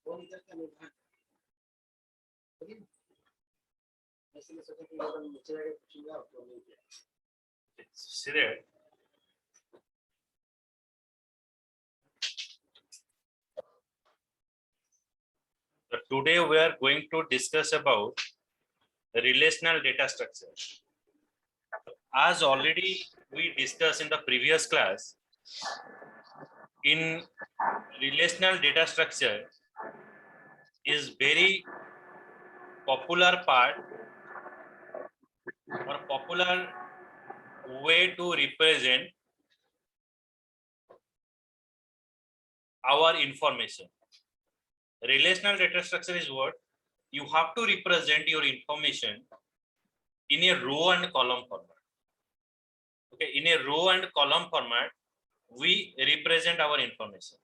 वो इधर का निर्धारण ठीक है। इसलिए सोचा कि अगर नीचे जाके पूछूंगा तो नहीं किया सीधे So today we are going to discuss about relational data structure. As already we discussed in the previous class, in relational data structure is very popular part or popular way to represent our information. Relational data structure is what? You have to represent your information in a row and column format. Okay, in a row and column format, we represent our information.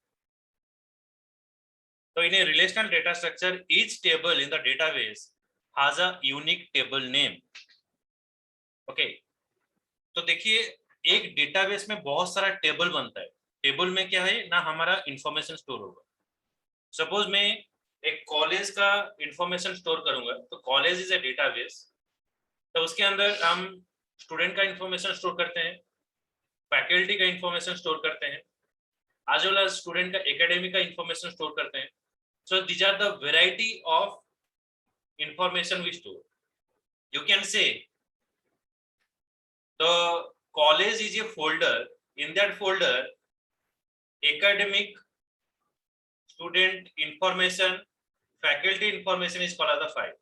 So in a relational data structure, each table in the database has a unique table name. Okay, तो देखिए एक database में बहुत सारा table बनता है. Table में क्या है ना, हमारा इंफॉर्मेशन स्टोर होगा. सपोज मैं एक कॉलेज का इंफॉर्मेशन स्टोर करूंगा, तो कॉलेज इज ए डेटाबेस. तो उसके अंदर हम स्टूडेंट का इंफॉर्मेशन स्टोर करते हैं, फैकल्टी का इंफॉर्मेशन स्टोर करते हैं, as well as स्टूडेंट का एकेडमिक का इंफॉर्मेशन स्टोर करते हैं. So these are the variety of information we store. You can say the college is a folder. In that folder, academic, student information, faculty information is called as the file.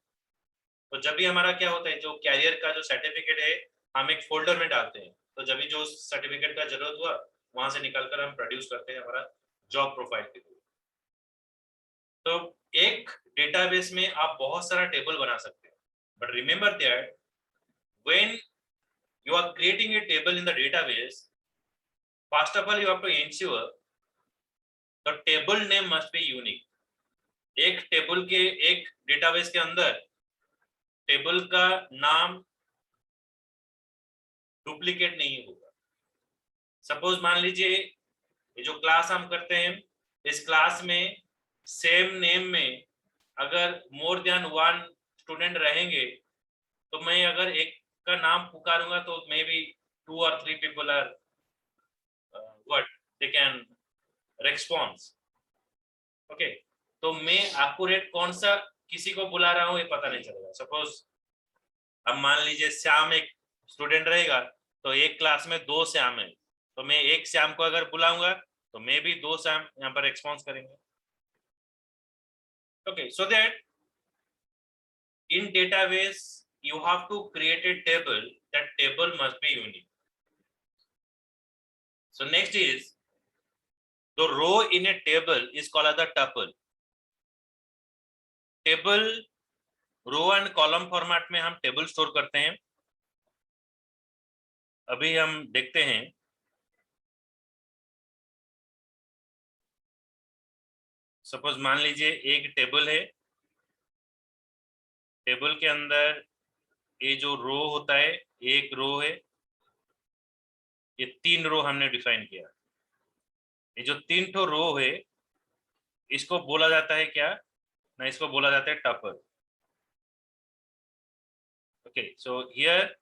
तो जब भी हमारा क्या होता है, जो कैरियर का जो सर्टिफिकेट है हम एक फोल्डर में डालते हैं, तो जब भी जो सर्टिफिकेट का जरूरत हुआ वहां से निकालकर हम प्रोड्यूस करते हैं हमारा जॉब प्रोफाइल के लिए. तो एक डेटाबेस में आप बहुत सारा टेबल बना सकते हैं, but remember that when you are creating a table in the database, first of all you have to ensure the table name must be unique. एक टेबल के एक डेटाबेस के अंदर टेबल का नाम डुप्लीकेट नहीं होगा. सपोज मान लीजिए ये जो क्लास हम करते हैं, इस क्लास में सेम नेम में अगर मोर देन वन स्टूडेंट रहेंगे, तो मैं अगर एक का नाम पुकारूंगा तो may be 2 or 3 people are what they can response. Okay, तो मैं एक्यूरेट कौन सा किसी को बुला रहा हूँ ये पता नहीं चलेगा. सपोज अब मान लीजिए श्याम एक स्टूडेंट रहेगा, तो एक क्लास में 2 श्याम है, तो मैं एक श्याम को अगर बुलाऊंगा तो मैं भी 2 श्याम यहाँ पर रिस्पॉन्स करेंगे. Okay, so that in database you have to create a table. That table must be unique. So next is the row in a table is called as the tuple. Table row and column format में हम table store करते हैं. अभी हम देखते हैं. Suppose मान लीजिए एक टेबल है, टेबल के अंदर ये जो रो होता है, एक रो है, ये 3 रो हमने डिफाइन किया. ये जो 3 ठो रो है इसको बोला जाता है क्या ना, इसको बोला जाता है tuple. Okay, so here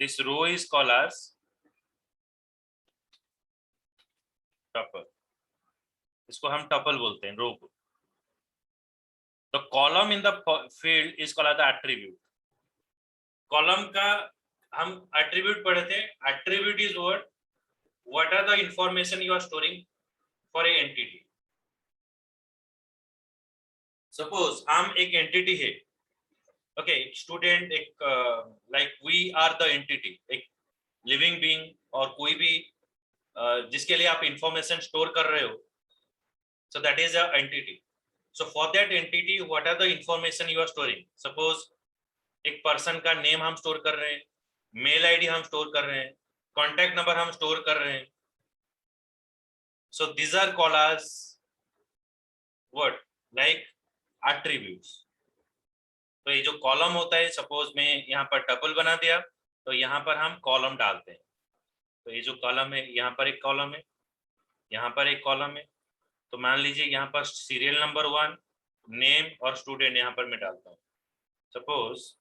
this row is called as tuple. इसको हम टपल बोलते हैं रो को. The column in the field is called as the attribute. Column का हम attribute पढ़े थे. Attribute is what are the information you are storing for a entity. Suppose हम एक entity है, okay, student एक like we are the entity, एक living being और कोई भी जिसके लिए आप information store कर रहे हो, so that is a entity. So for that entity what are the information you are storing. Suppose एक पर्सन का नेम हम स्टोर कर रहे हैं, मेल आईडी हम स्टोर कर रहे हैं, कॉन्टैक्ट नंबर हम स्टोर कर रहे हैं. So these are called as what, like attributes. तो ये जो कॉलम होता है, सपोज मैं यहाँ पर टपल बना दिया, तो यहाँ पर हम कॉलम डालते हैं. तो ये जो कॉलम है, यहाँ पर एक कॉलम है, यहाँ पर एक कॉलम है। तो मान लीजिए यहाँ पर सीरियल नंबर 1, नेम और स्टूडेंट यहाँ पर मैं डालता हूँ। सपोज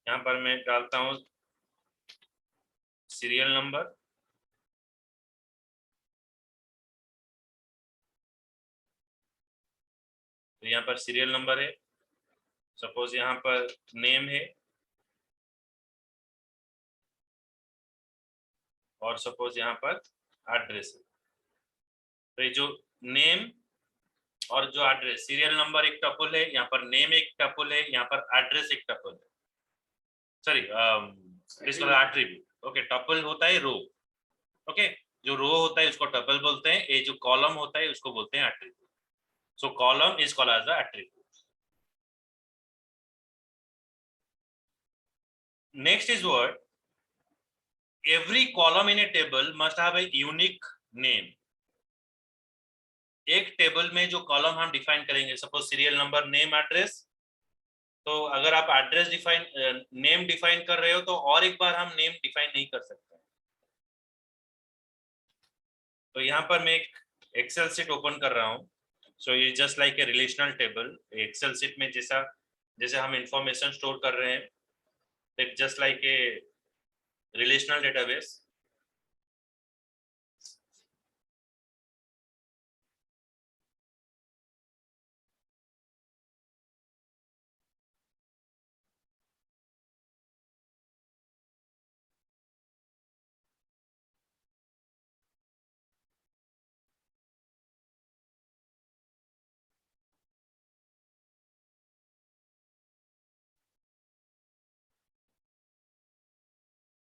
यहाँ पर मैं डालता हूँ सीरियल नंबर, तो यहाँ पर सीरियल नंबर है। सपोज यहाँ पर नेम है, और सपोज यहाँ पर एड्रेस है। तो ये जो नेम और जो एड्रेस, सीरियल नंबर एक टपल है, यहाँ पर नेम एक टपल है, यहाँ पर एड्रेस एक टपल है, सॉरी एट्रीब्यूट। ओके, टपल होता है रो। ओके, जो रो होता है उसको टपल बोलते हैं, ये जो कॉलम होता है उसको बोलते हैं attribute. So column is called as the attribute. Next is what every column in a table must have a unique name. एक टेबल में जो कॉलम हम डिफाइन करेंगे, suppose serial number, name, address, तो अगर आप एड्रेस डिफाइन, नेम डिफाइन कर रहे हो तो और एक बार हम नेम डिफाइन नहीं कर सकते। तो यहाँ पर मैं एक एक्सेल शीट ओपन कर रहा हूँ। सो ये just like a relational table. Excel sheet में जैसे हम इंफॉर्मेशन स्टोर कर रहे हैं, just like a relational database.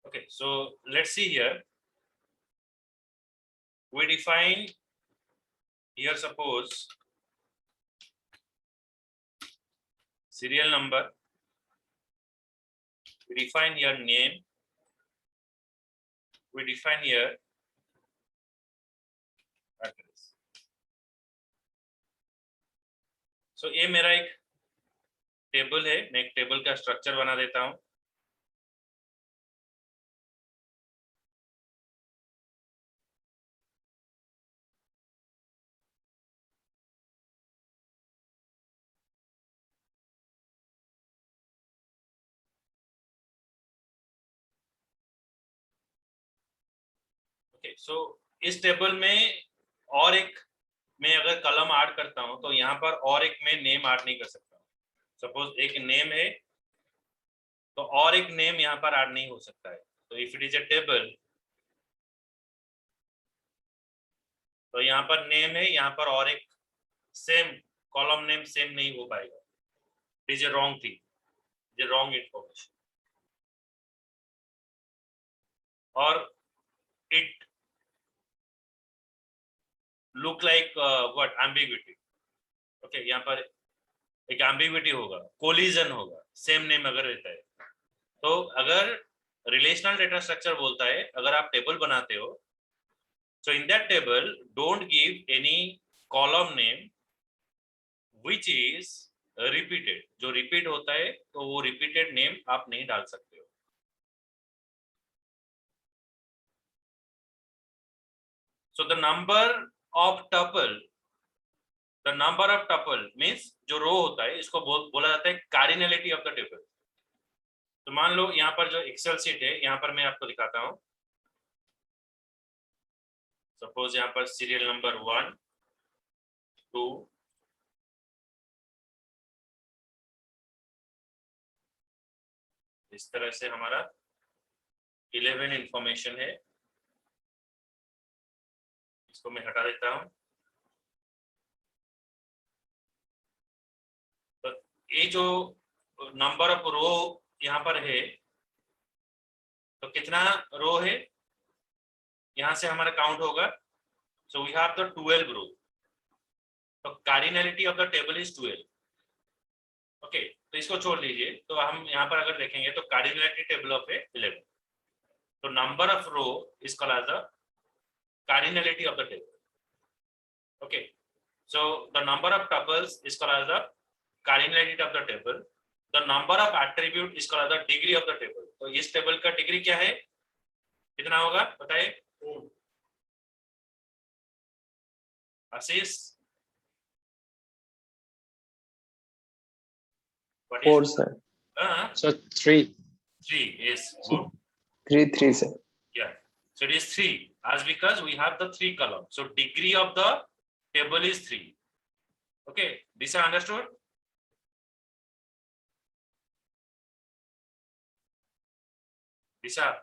Okay, so let's see here. We define here, suppose serial number, we define here name, we define here address. So ये मेरा एक table है, मैं एक टेबल का स्ट्रक्चर बना देता हूँ। सो इस टेबल में और एक मैं अगर कॉलम ऐड करता हूं तो यहाँ पर और एक मैं नेम ऐड नहीं कर सकता। सपोज एक नेम है तो और एक नेम यहाँ पर ऐड नहीं हो सकता है। तो if it is A table, तो यहाँ पर नेम है, यहाँ पर और एक सेम कॉलम नेम सेम नहीं हो पाएगा। It is a wrong thing, it is wrong information. और it look like what ambiguity. Okay, यहाँ पर एक एम्बिग्विटी होगा, कोलिजन होगा, सेम नेम अगर रहता है। तो अगर रिलेशनल डेटा स्ट्रक्चर बोलता है अगर आप टेबल बनाते हो, so in that table don't give any column name which is repeated। जो रिपीट होता है तो वो रिपीटेड नेम आप नहीं डाल सकते हो। so the number of tuple means जो रो होता है इसको बोला जाता है कार्डिनलिटी ऑफ द टेबल। तो मान लो यहाँ पर जो एक्सेल शीट है, यहाँ पर मैं आपको दिखाता हूँ। सपोज यहाँ पर सीरियल नंबर 1, 2, इस तरह से हमारा 11 इंफॉर्मेशन है। इसको मैं हटा देता हूँ। तो ये जो नंबर ऑफ रो यहाँ पर है, तो कितना रो है यहाँ से हमारा काउंट होगा। सो वी हैव द 12 रो। तो cardinality of the table is 12। Okay, तो इसको छोड़ दीजिए। तो हम यहाँ पर अगर देखेंगे तो कार्डिनलिटी टेबल ऑफ है 11। तो number of row is called as the cardinality of the table. Okay, so the number of tuples is called as the cardinality of the table. The number of attribute is called the degree of the table. तो इस table का degree क्या है, कितना होगा बताइए आशीष? What is 4, sir. So 3. 3 is good. 3, sir. Yeah. So it is 3 as because we have the 3 column. So degree of the table is 3. Okay, this I understood. Disha.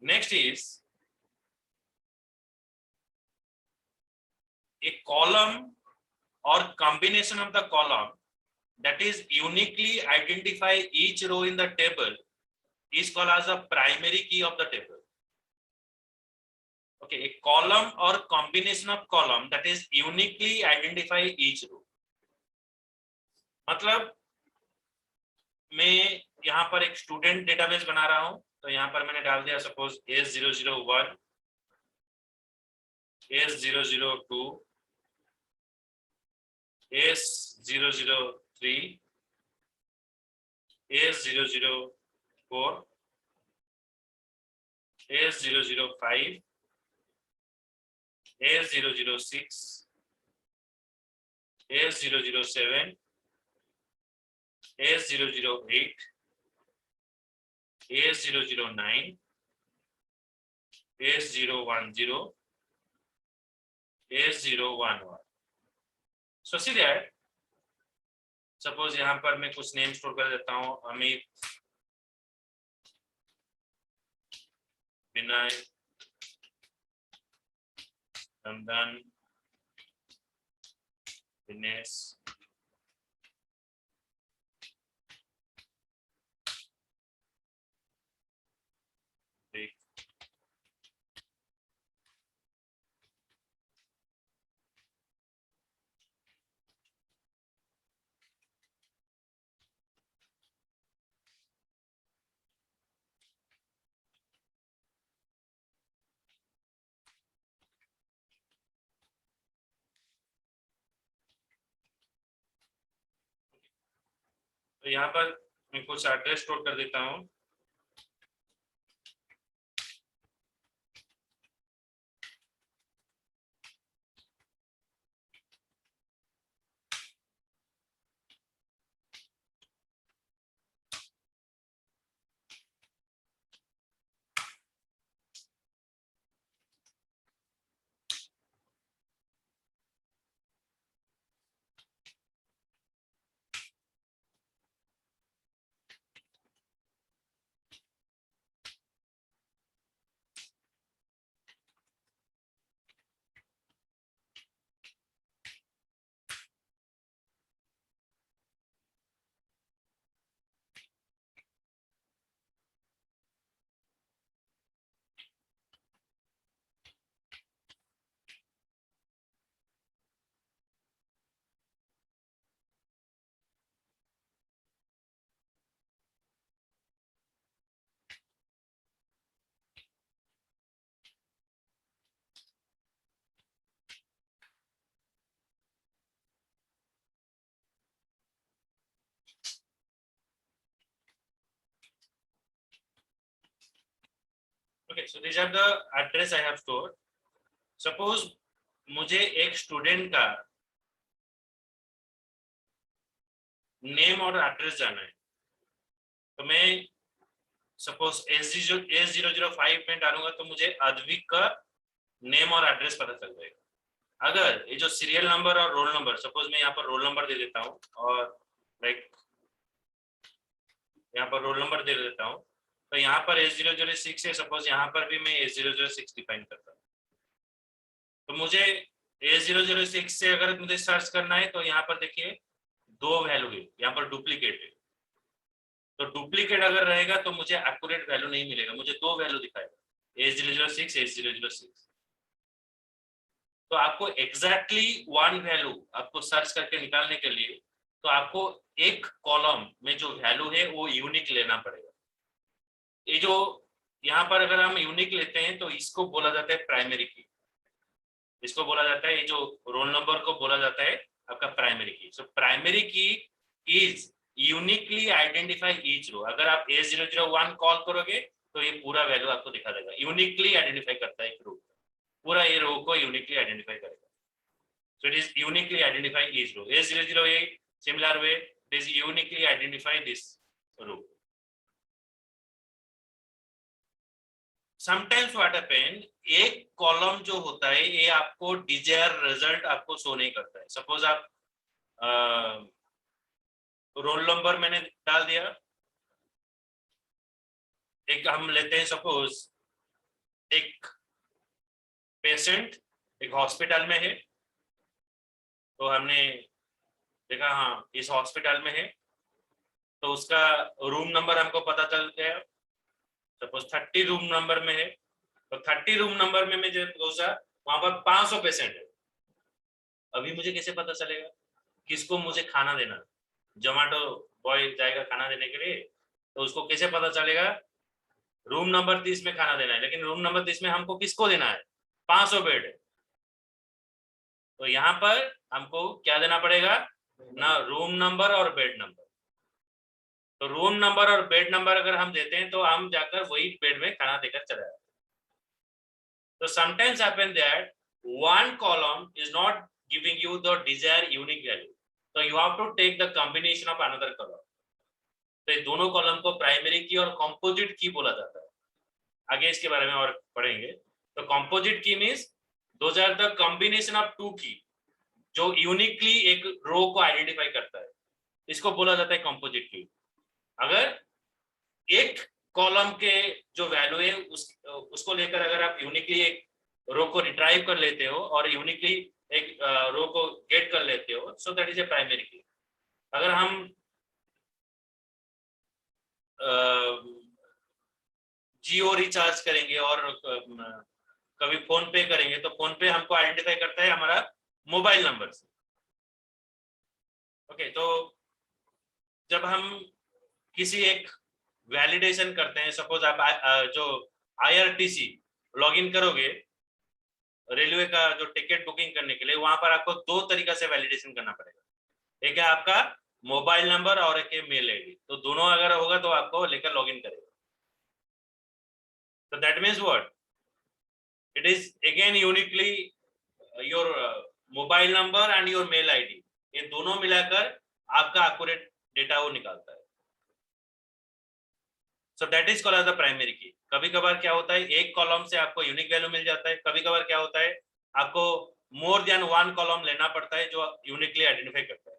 Next is a column or combination of the column that is uniquely identify each row in the table is called as a primary key of the table. Okay, a column or combination of column that is uniquely identify each row. मतलब मैं यहाँ पर एक student database बना रहा हूं, तो यहाँ पर मैंने डाल दिया suppose S001, S002, S003, S004, S005, S006, S007, S008, S009, S010, S011. So see that, suppose यहाँ पर मैं कुछ नेम स्टोर कर देता हूँ, अमित, विनय, नंदन, दिनेश, तो यहाँ पर मैं कुछ एड्रेस स्टोर कर देता हूँ। Okay, so these are the address I have stored. Suppose मुझे एक स्टूडेंट का नेम और एड्रेस जाना है, तो मैं सपोज S005 में डालूंगा तो मुझे अद्विक का नेम और एड्रेस पता चल जाएगा। अगर ये जो सीरियल नंबर और रोल नंबर, सपोज मैं यहाँ पर रोल नंबर दे देता हूँ और लाइक यहाँ पर रोल नंबर दे देता हूँ, तो यहाँ पर S006 है, सपोज यहाँ पर भी मैं S006 डिफाइन करता हूँ, तो मुझे S006 से अगर मुझे सर्च करना है तो यहाँ पर देखिए दो वैल्यू है, यहाँ पर डुप्लीकेट है, तो डुप्लीकेट अगर रहेगा तो मुझे एक्यूरेट वैल्यू नहीं मिलेगा, मुझे दो वैल्यू दिखाएगा S006 S006। तो आपको एग्जैक्टली वन वैल्यू आपको सर्च करके निकालने के लिए तो आपको एक कॉलम में जो वैल्यू है वो यूनिक लेना पड़ेगा। ये जो यहाँ पर अगर हम यूनिक लेते हैं तो इसको बोला जाता है प्राइमरी की, इसको बोला जाता है, ये जो रोल नंबर को बोला जाता है आपका primary key. So primary key is uniquely identify each row. अगर आप A001 कॉल करोगे तो ये पूरा वैल्यू आपको दिखा देगा, यूनिकली आइडेंटिफाई करता है एक रो, पूरा ये रो को यूनिकली आइडेंटिफाई करेगा। So it is uniquely identify each row. A008 similar way it is uniquely identify this row. Sometimes what happen, एक कॉलम जो होता है ये आपको डिजायर रिजल्ट आपको शो नहीं करता है। सपोज आप रोल नंबर मैंने डाल दिया, एक हम लेते हैं सपोज एक पेशेंट एक हॉस्पिटल में है, तो हमने देखा हाँ इस हॉस्पिटल में है, तो उसका रूम नंबर हमको पता चल गया, सपोज 30 रूम नंबर में है, तो 30 रूम नंबर में जब घुसा वहां पर 500 पेशेंट है। अभी मुझे कैसे पता चलेगा किसको मुझे खाना देना? जोमेटो बॉय जाएगा खाना देने के लिए, तो उसको कैसे पता चलेगा रूम नंबर 30 में खाना देना है, लेकिन रूम नंबर 30 में हमको किसको देना है? 500 बेड है। तो यहाँ पर हमको क्या देना पड़ेगा ना, रूम नंबर और बेड नंबर। तो रूम नंबर और बेड नंबर अगर हम देते हैं तो हम जाकर वही बेड में खाना देकर चले जाते हैं। तो sometimes happen that one column is not giving you the desired unique value, so you have to take the combination of another column. तो ये दोनों कॉलम को प्राइमरी की और कंपोजिट की बोला जाता है। आगे इसके बारे में और पढ़ेंगे। तो composite key means those are the combination of two key जो यूनिकली एक रो को आइडेंटिफाई करता है, इसको बोला जाता है कंपोजिट की। अगर एक कॉलम के जो वैल्यू है उसको लेकर अगर आप यूनिकली एक रो को रिट्राइव कर लेते हो और यूनिकली एक रो को गेट कर लेते हो, सो that is a primary key. अगर हम जियो रिचार्ज करेंगे और कभी फोन पे करेंगे, तो फोन पे हमको आइडेंटिफाई करता है हमारा मोबाइल नंबर से। ओके, तो जब हम किसी एक वैलिडेशन करते हैं, सपोज आप जो IRTC लॉगिन करोगे रेलवे का जो टिकट बुकिंग करने के लिए, वहां पर आपको दो तरीका से वैलिडेशन करना पड़ेगा। एक है आपका मोबाइल नंबर और एक है मेल आईडी। तो दोनों अगर होगा तो आपको लेकर लॉगिन करेगा। तो that means what, it is again uniquely your mobile number and your mail ID, ये दोनों मिलाकर आपका एक्यूरेट डेटा वो निकालता है। So that is called as the primary key. कभी कभार क्या होता है एक कॉलम से आपको यूनिक वैल्यू मिल जाता है, कभी कभार क्या होता है आपको मोर देन वन कॉलम लेना पड़ता है जो यूनिकली आइडेंटिफाई करता है,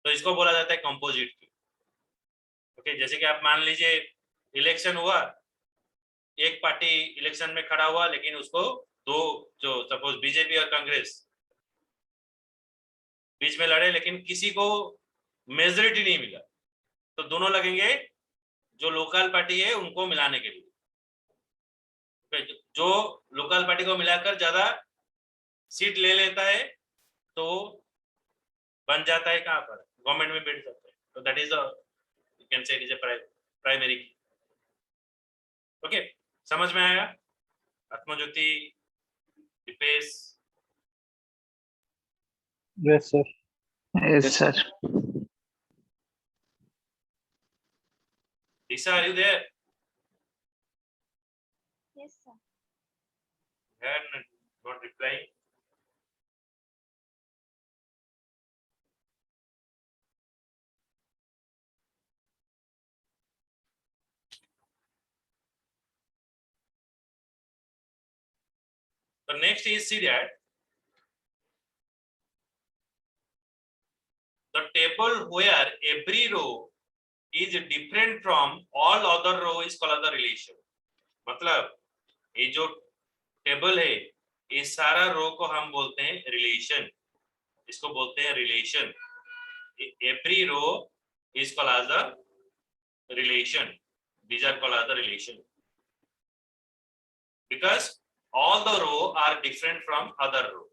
तो इसको बोला जाता है कंपोजिट की। ओके, जैसे कि आप मान लीजिए इलेक्शन हुआ, एक पार्टी इलेक्शन में खड़ा हुआ, लेकिन उसको दो जो सपोज बीजेपी और कांग्रेस बीच में लड़े, लेकिन किसी को मेजोरिटी नहीं मिला, तो दोनों लगेंगे जो लोकल पार्टी है उनको मिलाने के लिए। जो लोकल पार्टी को मिलाकर ज्यादा सीट ले लेता है तो बन जाता है कहां पर, गवर्नमेंट में बैठ जाता है। तो that is you can say it is a primary की। ओके, समझ में आया? आत्मज्योति, Dipesh? Yes, sir. Yes, sir. Lisa, are you there? Yes, sir. And not replying. So next is see that the table where every row is different from all other row is called the relation. मतलब ये जो table है ये सारा रो को हम बोलते हैं रिलेशन, इसको बोलते हैं relation. Every row is called as the relation, these are called as the relation because all the row are different from other row.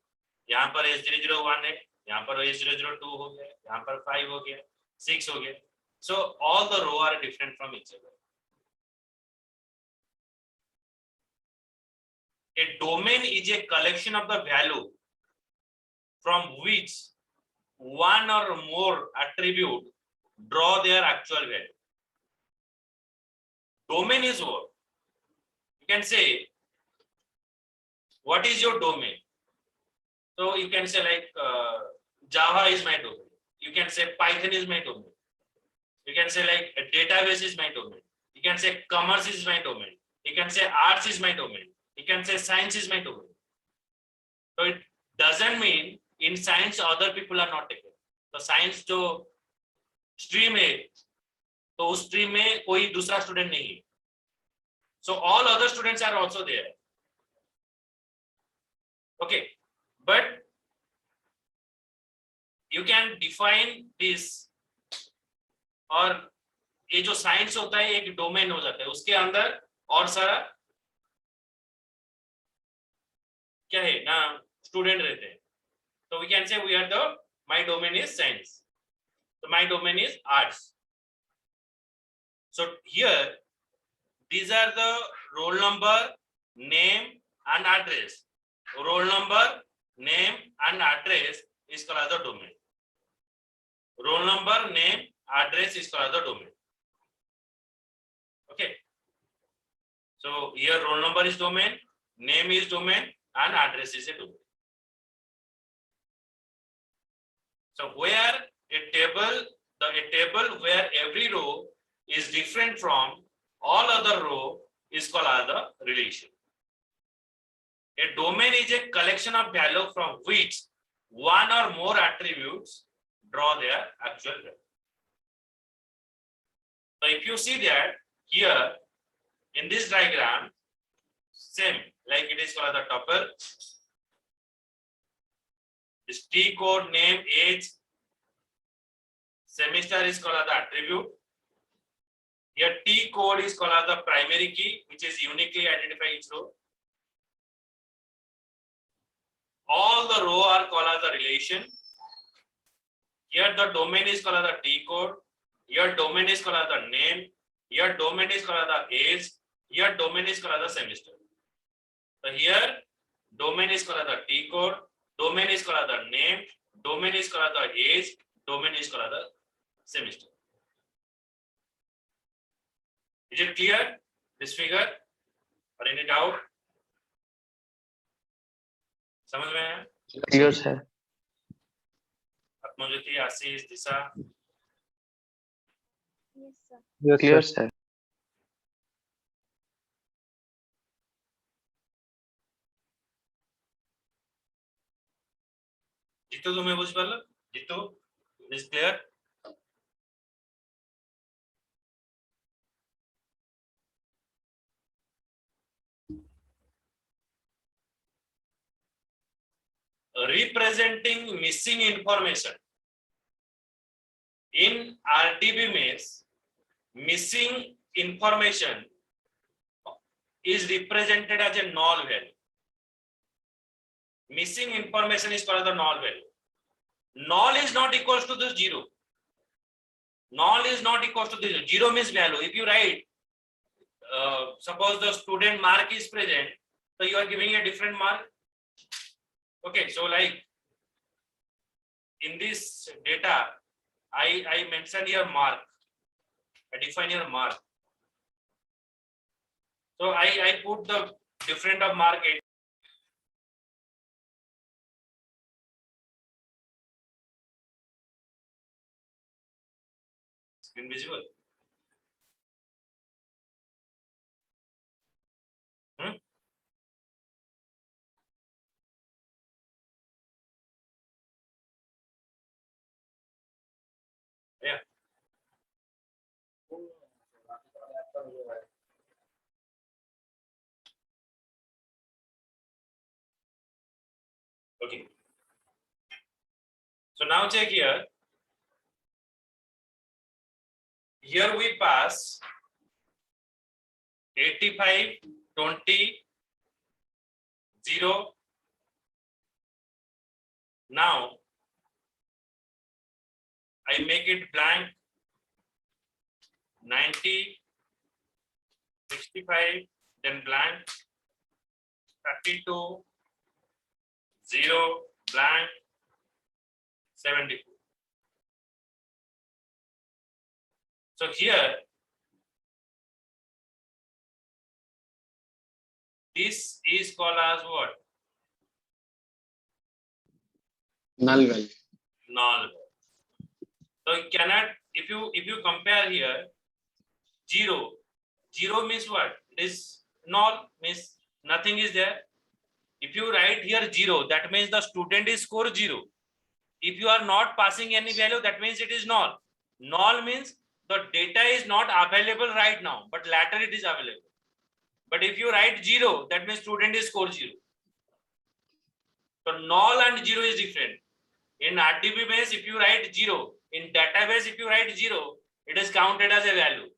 यहाँ पर S001 है, यहाँ पर S002 हो गया, यहाँ पर 5 हो गया, 6 हो गया। So all the row are different from each other. A domain is a collection of the value from which one or more attribute draw their actual value. Domain is what? You can say, what is your domain? So you can say like Java is my domain. You can say Python is my domain. You can say like a database is my domain. You can say commerce is my domain. You can say arts is my domain. You can say science is my domain. So it doesn't mean in science other people are not taken. तो science जो stream है तो उस stream में कोई दूसरा student नहीं है. So all other students are also there. Okay, but you can define this. और ये जो साइंस होता है एक डोमेन हो जाता है, उसके अंदर और सारा क्या है ना स्टूडेंट रहते हैं. So we can say we are the my domain is science. So my domain is arts. So here these are the roll number, name and address. Roll number, name and address is called as the domain. Roll number, name, address is called as the domain. Okay. So here roll number is domain, name is domain and address is a domain. So where a table where every row is different from all other row is called as the relation. A domain is a collection of value from which one or more attributes draw their actual value. So if you see that here in this diagram, same like it is called the tuple. This T code, name, age, semester is called the attribute. Here T code is called the primary key, which is uniquely identify each row. All the row are called as the relation. Here the domain is called the T code. Here domain is called the name. Here domain is called the age. Here domain is called the semester. So here domain is called the T code. Domain is called the name. Domain is called the age. Domain is called the semester. Is it clear? This figure or any doubt? समझ में है? Clear, sir. आत्मज्योति, आशीष, दिशा. Yes, sir. Yes, Clear, sir. sir. जितो तुम्हें बुझ पारल? जितो is clear? Representing missing information. In RDB means missing information is represented as a null value. Missing information is called the null value. Null is not equals to this 0. Null is not equals to this 0 means value. If you write, suppose the student mark is present, so you are giving a different mark. Okay, so like in this data, I mentioned here mark. I define here mark. So I put the different of mark. Screen visible? Yeah. Okay. So now check here. Here we pass 85, 20, 0. Now I make it blank 90, 65, then blank 32, 0, blank, 74. So here, this is called as what? Null value. Null. So you cannot, if you compare here, 0 means what? It is null, means nothing is there. If you write here 0, that means the student is score 0. If you are not passing any value, that means it is null. Null means the data is not available right now, but later it is available. But if you write 0, that means student is score 0. So null and 0 is different. In RDB base, if you write 0, in database, if you write 0, it is counted as a value.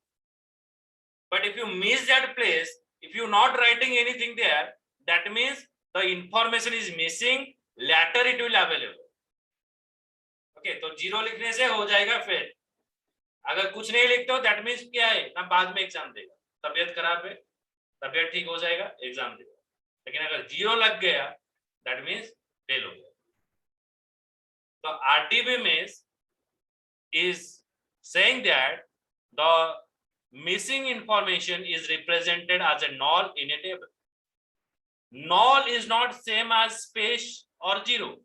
But if you miss that place, if you not writing anything there, that means the information is missing, later it will available. Okay, तो 0 लिखने से हो जाएगा fail. अगर कुछ नहीं लिखते हो, that means क्या है ना, बाद में एग्जाम देगा. तबियत खराब है, तबियत ठीक हो जाएगा, एग्जाम देगा. लेकिन अगर 0 लग गया, that means फेल हो गया. So RDB means is saying that the missing information is represented as a null in a table. Null is not same as space or 0.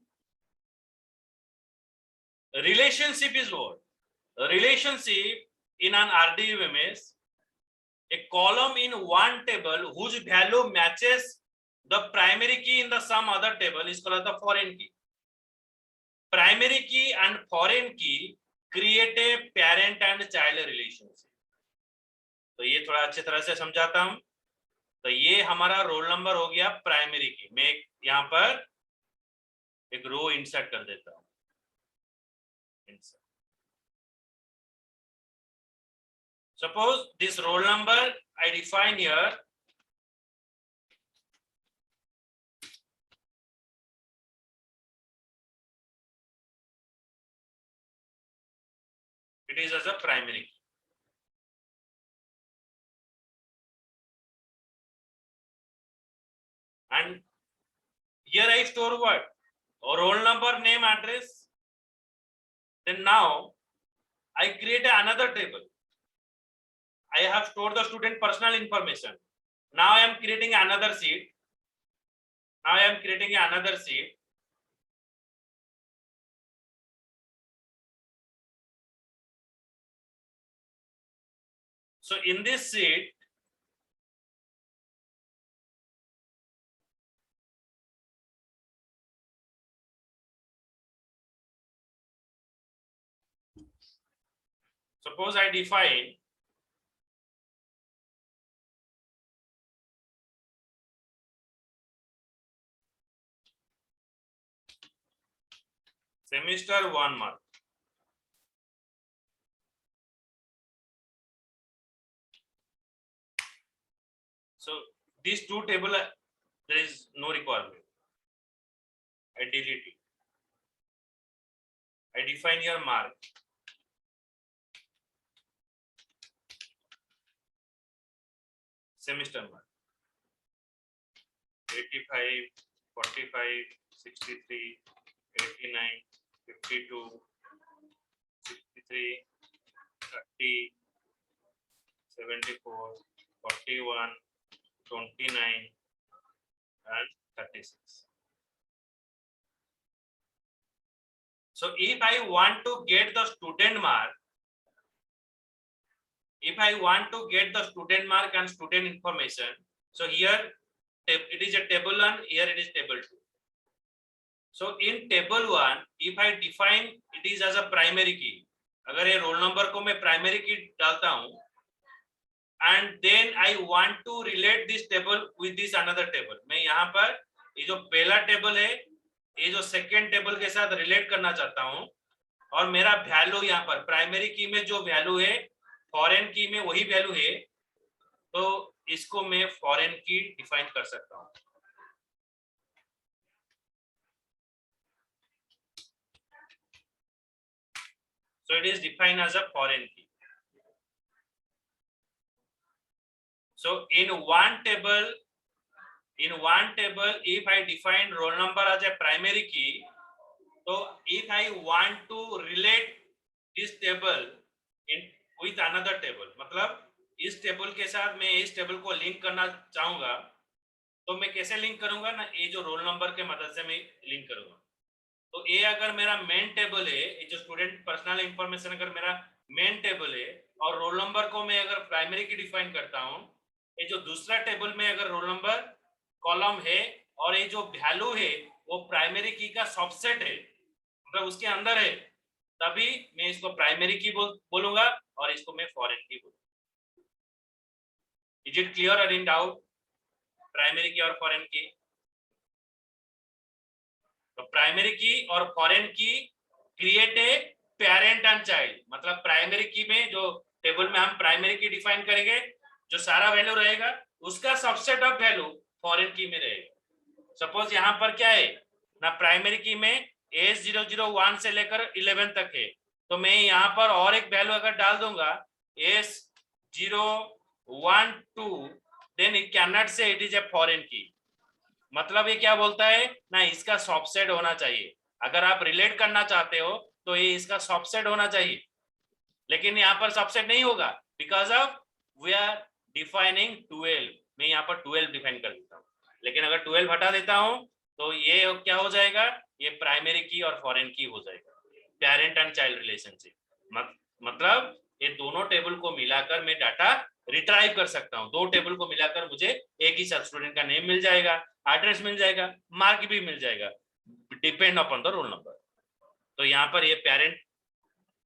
Relationship is what? A relationship in an RDB means a column in one table whose value matches the primary key in the some other table is called the foreign key. Primary key and foreign key create a parent and child relationship. तो ये थोड़ा अच्छी तरह से समझाता हूं. तो ये हमारा रोल नंबर हो गया प्राइमरी की. मैं यहाँ पर एक रो इंसर्ट कर देता हूं. Suppose this roll number I define here. It is as a primary key. And here I store what? Roll number, name, address. Then now I create another table. I have stored the student personal information. Now I am creating another sheet. So in this sheet, suppose I define semester 1 mark. So these two tables, there is no requirement. I delete it. I define your mark. Semester mark. 85, 45, 63, 89, 52, 63, 30, 74, 41, 29, and 36. So if I want to get the student mark, and student information, so here it is a table 1, here it is table 2. So in table 1, if I define it is as a primary key, अगर ये roll number को मैं primary key डालता हूँ, and then I want to relate this table with this another table. मैं यहाँ पर ये जो पहला table है, ये जो second table के साथ relate करना चाहता हूँ, और मेरा value यहाँ पर primary key में जो value है, foreign key में वही value है, तो इसको मैं foreign key define कर सकता हूँ. So it is defined as a foreign key. So in one table, in one table, if I define roll number as a primary key, so if I want to relate this table in with another table, मतलब इस table के साथ मैं इस table को link करना चाहूंगा, तो मैं कैसे लिंक करूंगा ना, ये जो रोल नंबर के मदद से मैं लिंक करूंगा. तो ये अगर मेरा मेन टेबल है, ये जो स्टूडेंट पर्सनल इंफॉर्मेशन अगर मेरा मेन टेबल है और रोल नंबर को मैं अगर प्राइमरी की डिफाइन करता हूं, ये जो दूसरा टेबल में अगर रोल नंबर कॉलम है और ये जो वैल्यू है वो प्राइमरी की का सबसेट है, मतलब उसके अंदर है, तभी मैं इसको प्राइमरी की बोलूंगा और इसको मैं फॉरेन की बोलूंगा. इज इट क्लियर और इन डाउट? प्राइमरी की और फॉरेन की. तो प्राइमरी की और foreign key create a parent and child, मतलब प्राइमरी की में जो टेबल में हम प्राइमरी की डिफाइन करेंगे, जो सारा वैल्यू रहेगा उसका सबसेट ऑफ वैल्यू फॉरेन की में रहेगा. सपोज यहाँ पर क्या है ना, प्राइमरी की में S001 से लेकर 11 तक है, तो मैं यहाँ पर और एक वैल्यू अगर डाल दूंगा S012, then it can not say it is a foreign key. मतलब ये क्या बोलता है ना, इसका सबसेट होना चाहिए. अगर आप रिलेट करना चाहते हो तो ये इसका सबसेट होना चाहिए, लेकिन यहाँ पर सबसेट नहीं होगा because of we are defining 12. मैं यहाँ पर 12 डिफाइन कर देता हूँ, लेकिन अगर 12 हटा देता हूँ तो ये क्या हो जाएगा, ये प्राइमरी की और फॉरेन की हो जाएगा. पेरेंट एंड चाइल्ड रिलेशनशिप, मतलब ये दोनों टेबल को मिलाकर मैं डाटा रिट्राइव कर सकता हूँ. दो टेबल को मिलाकर मुझे एक ही स्टूडेंट का नेम मिल जाएगा, एड्रेस मिल जाएगा, मार्क भी मिल जाएगा, depend upon the roll number. तो यहाँ पर ये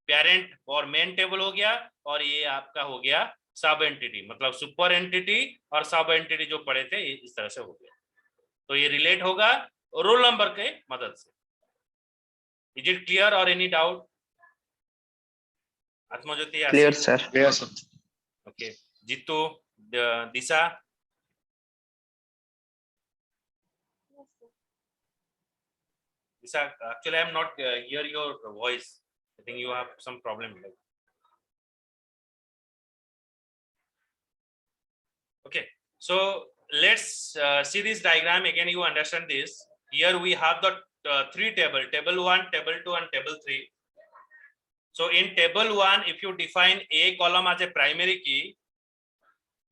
पेरेंट और मेन टेबल हो गया, और ये आपका हो गया सब एंटिटी, मतलब सुपर एंटिटी और सब एंटिटी जो पढ़े थे इस तरह से हो गया. तो ये रिलेट होगा रोल नंबर के मदद से. इज इट क्लियर और any doubt? Atmajyoti, Clear, sir. Clear, sir. Okay. Jeetu, Disha, actually I am not hear your voice. I think you have some problem. Okay, so let's see this diagram again. You understand this. Here we have the three table: table 1, table 2, and table 3. So in table 1, if you define a column as a primary key,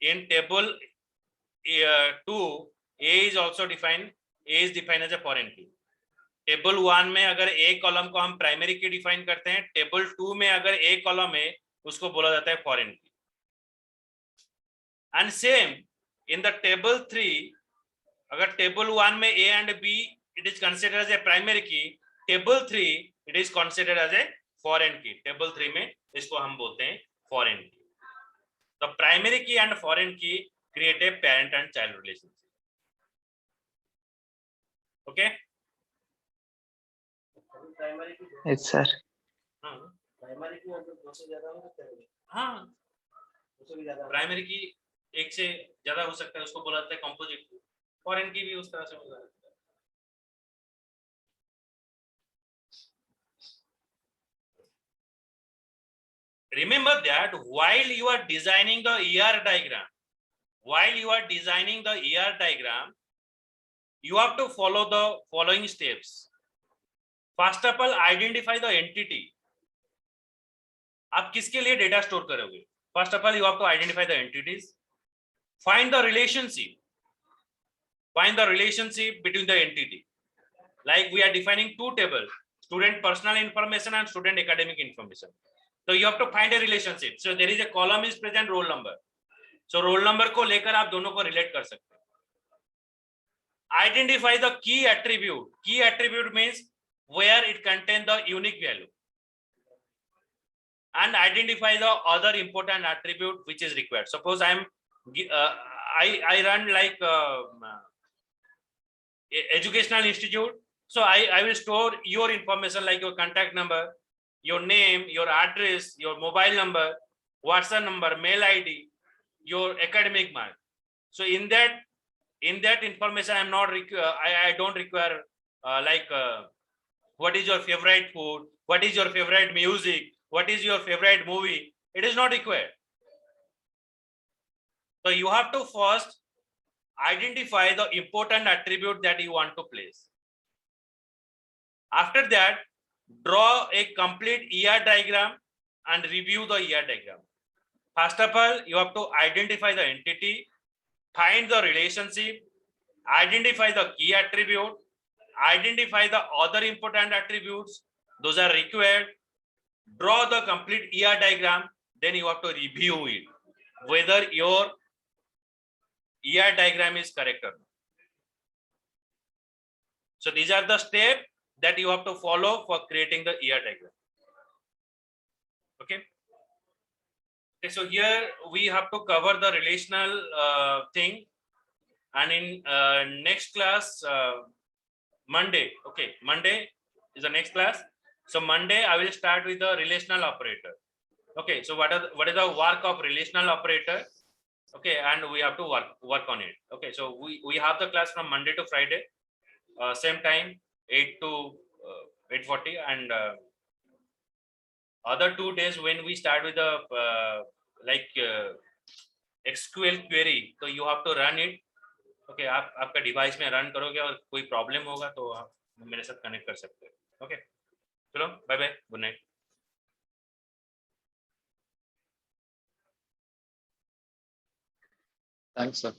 in table 2, a is also defined. A is defined as a foreign key. Table 1 में अगर ए column को हम primary की define करते हैं, table 2 में अगर ए column है उसको बोला जाता है foreign key. And same in the table 3, अगर टेबल 1 में A and B it is considered as a primary key, table 3 it is considered as a foreign key. Table 3 में इसको हम बोलते हैं foreign key. The primary key and foreign key create a parent and child relationship. Okay. Primary key Yes, sir. Primary key अगर 2 से ज्यादा हो सकता है. हाँ, 2 से भी ज्यादा प्राइमरी की एक से ज्यादा हो सकता है, उसको बोला जाता है कंपोजिट. फॉरेन की भी उस तरह से हो सकता है. Remember that while you are designing the ER diagram, you have to follow the following steps. First of all, identify the entity. आप किसके लिए डेटा स्टोर करोगे? First of all, you have to identify the entities. Find the relationship between the entity. Like we are defining two tables: student personal information and student academic information. So you have to find a relationship. So there is a column is present roll number. So roll number को लेकर आप दोनों को relate कर सकते हैं. Identify the key attribute. Key attribute means where it contains the unique value, and identify the other important attribute which is required. Suppose I run like educational institute, so I will store your information like your contact number, your name, your address, your mobile number, WhatsApp number, mail ID, your academic mark. So in that information I don't require what is your favorite food, what is your favorite music, what is your favorite movie. It is not required. So you have to first identify the important attribute that you want to place. After that, draw a complete ER diagram and review the ER diagram. First of all, you have to identify the entity, find the relationship, identify the key attribute, identify the other important attributes, those are required, draw the complete ER diagram, then you have to review it, whether your ER diagram is correct or not. So these are the steps that you have to follow for creating the ER diagram. Okay. Okay, so here we have to cover the relational thing, and in next class, Monday. Okay, Monday is the next class. So Monday I will start with the relational operator. Okay, so what is the work of relational operator? Okay, and we have to work on it. Okay, so we have the class from Monday to Friday, same time 8 to 8:40, and other 2 days when we start with the SQL query, so you have to run it. Okay, आप आपका device में run करोगे और कोई problem होगा तो आप मेरे साथ कनेक्ट कर सकते हो. ओके, चलो bye bye, good night. Thanks, sir.